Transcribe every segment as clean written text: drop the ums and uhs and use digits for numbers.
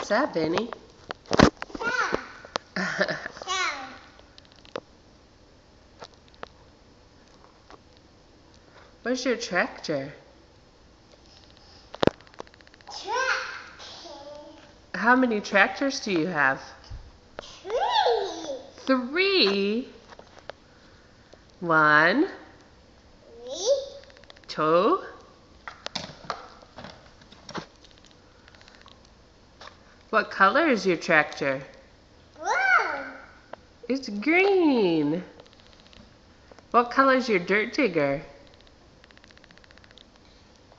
What's that, Benny? Where's your tractor? How many tractors do you have? 3. 1, 2. What color is your tractor? Brown. It's green. What color is your dirt digger?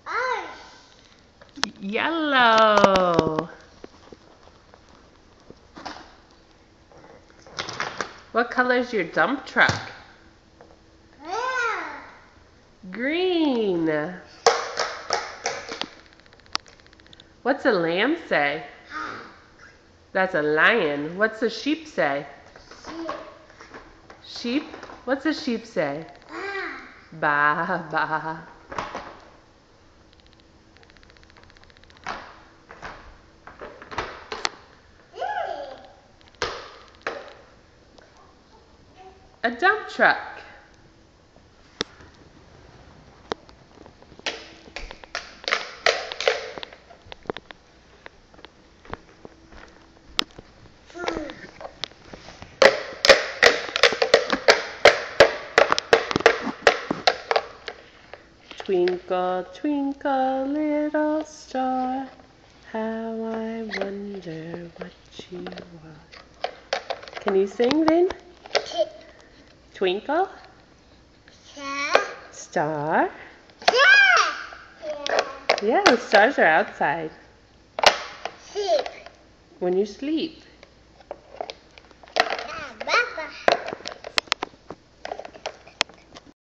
Orange. Yellow. What color is your dump truck? Brown. Green. What's a lamb say? That's a lion. What's a sheep say? Sheep? What's a sheep say? Ba, ba. A dump truck. Twinkle, twinkle, little star, how I wonder what you are. Can you sing then? Twinkle, star. Yeah, the stars are outside. Sheep. When you sleep.